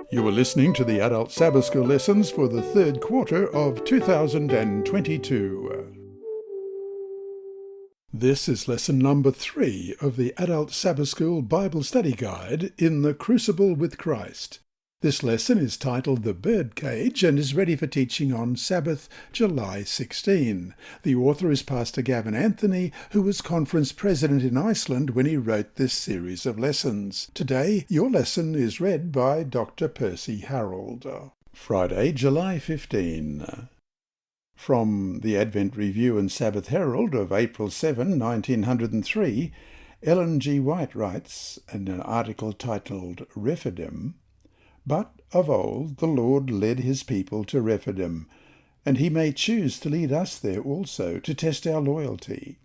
You are listening to the Adult Sabbath School lessons for the third quarter of 2022. This is lesson number 3 of the Adult Sabbath School Bible Study Guide in the Crucible with Christ. This lesson is titled The Birdcage and is ready for teaching on Sabbath, July 16. The author is Pastor Gavin Anthony, who was conference president in Iceland when he wrote this series of lessons. Today, your lesson is read by Dr. Percy Harrold. Friday, July 15. From the Advent Review and Sabbath Herald of April 7, 1903, Ellen G. White writes in an article titled Rephidim, "But of old the Lord led his people to Rephidim, and he may choose to lead us there also, to test our loyalty.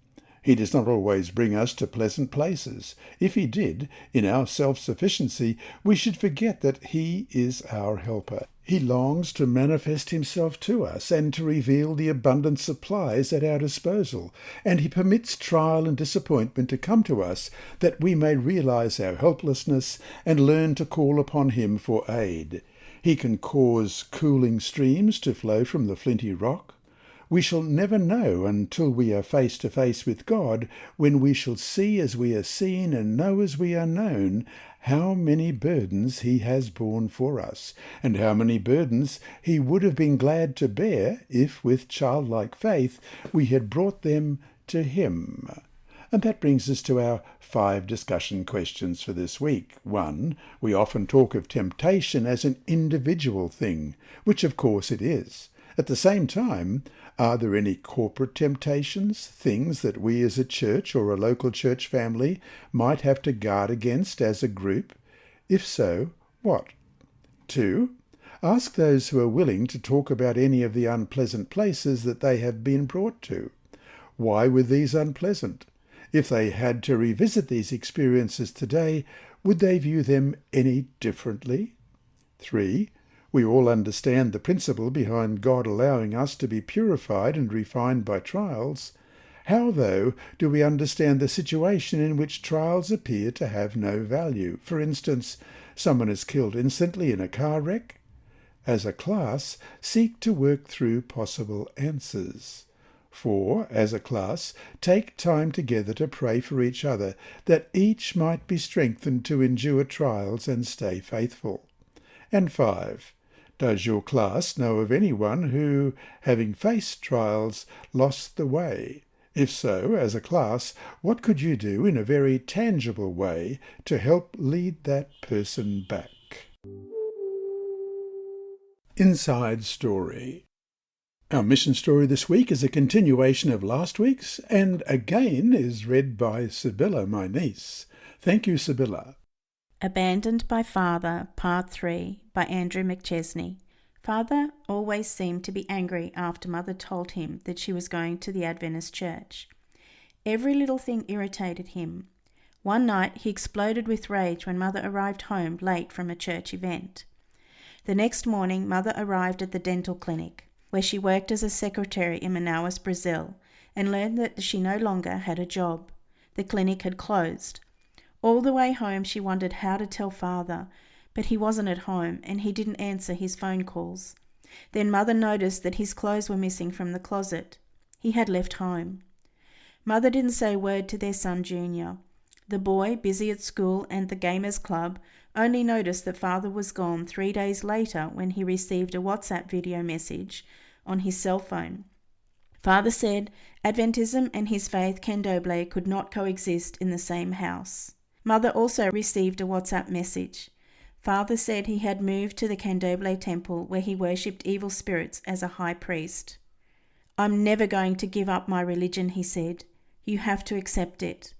He does not always bring us to pleasant places. If he did, in our self-sufficiency, we should forget that he is our helper. He longs to manifest himself to us and to reveal the abundant supplies at our disposal, and he permits trial and disappointment to come to us that we may realize our helplessness and learn to call upon him for aid. He can cause cooling streams to flow from the flinty rock. We shall never know until we are face to face with God, when we shall see as we are seen and know as we are known, how many burdens he has borne for us, and how many burdens he would have been glad to bear if, with childlike faith, we had brought them to him." And that brings us to our 5 discussion questions for this week. 1. We often talk of temptation as an individual thing, which of course it is. At the same time, are there any corporate temptations, things that we as a church or a local church family might have to guard against as a group? If so, what? 2. Ask those who are willing to talk about any of the unpleasant places that they have been brought to. Why were these unpleasant? If they had to revisit these experiences today, would they view them any differently? 3. We all understand the principle behind God allowing us to be purified and refined by trials. How, though, do we understand the situation in which trials appear to have no value? For instance, someone is killed instantly in a car wreck? As a class, seek to work through possible answers. 4. As a class, take time together to pray for each other, that each might be strengthened to endure trials and stay faithful. And 5. Does your class know of anyone who, having faced trials, lost the way? If so, as a class, what could you do in a very tangible way to help lead that person back? Inside Story. Our mission story this week is a continuation of last week's and again is read by Sibylla, my niece. Thank you, Sibylla. Abandoned by Father, Part 3, by Andrew McChesney. Father always seemed to be angry after Mother told him that she was going to the Adventist church. Every little thing irritated him. One night he exploded with rage when Mother arrived home late from a church event. The next morning, Mother arrived at the dental clinic, where she worked as a secretary in Manaus, Brazil, and learned that she no longer had a job. The clinic had closed. All the way home she wondered how to tell Father, but he wasn't at home and he didn't answer his phone calls. Then Mother noticed that his clothes were missing from the closet. He had left home. Mother didn't say a word to their son Junior. The boy, busy at school and the Gamers Club, only noticed that Father was gone 3 days later when he received a WhatsApp video message on his cell phone. Father said Adventism and his faith Candomblé could not coexist in the same house. Mother also received a WhatsApp message. Father said he had moved to the Candomblé temple where he worshipped evil spirits as a high priest. "I'm never going to give up my religion," he said. "You have to accept it."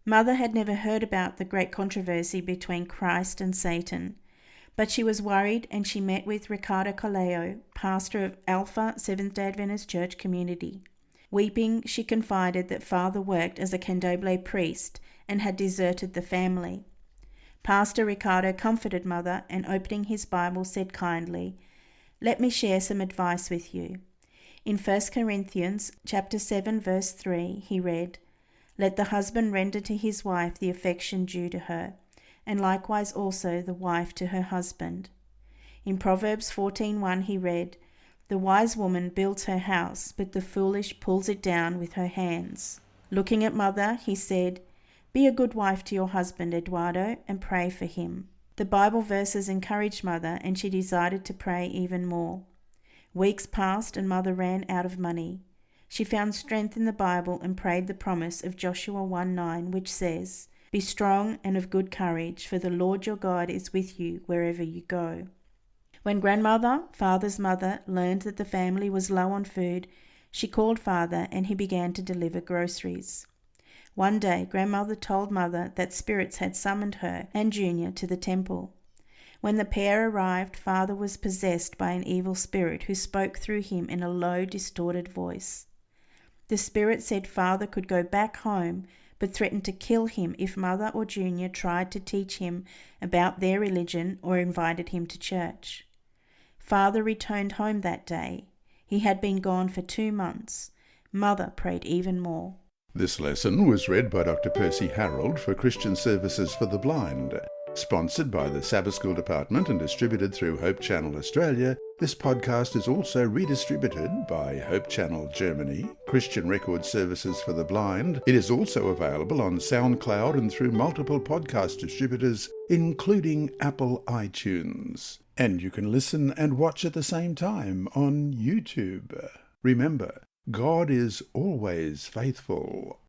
Mother had never heard about the great controversy between Christ and Satan, but she was worried and she met with Ricardo Coleo, pastor of Alpha Seventh-day Adventist Church community. Weeping, she confided that Father worked as a Candomblé priest and had deserted the family. Pastor Ricardo comforted Mother and, opening his Bible, said kindly, "Let me share some advice with you." In 1 Corinthians chapter 7, verse 3, he read, "Let the husband render to his wife the affection due to her, and likewise also the wife to her husband." In Proverbs 14:1 he read, "The wise woman builds her house, but the foolish pulls it down with her hands." Looking at Mother, he said, "Be a good wife to your husband, Eduardo, and pray for him." The Bible verses encouraged Mother, and she decided to pray even more. Weeks passed and Mother ran out of money. She found strength in the Bible and prayed the promise of Joshua 1:9, which says, "Be strong and of good courage, for the Lord your God is with you wherever you go." When Grandmother, Father's mother, learned that the family was low on food, she called Father and he began to deliver groceries. One day, Grandmother told Mother that spirits had summoned her and Junior to the temple. When the pair arrived, Father was possessed by an evil spirit who spoke through him in a low, distorted voice. The spirit said Father could go back home, but threatened to kill him if Mother or Junior tried to teach him about their religion or invited him to church. Father returned home that day. He had been gone for 2 months. Mother prayed even more. This lesson was read by Dr. Percy Harrold for Christian Services for the Blind. Sponsored by the Sabbath School Department and distributed through Hope Channel Australia, this podcast is also redistributed by Hope Channel Germany, Christian Record Services for the Blind. It is also available on SoundCloud and through multiple podcast distributors, including Apple iTunes. And you can listen and watch at the same time on YouTube. Remember, God is always faithful.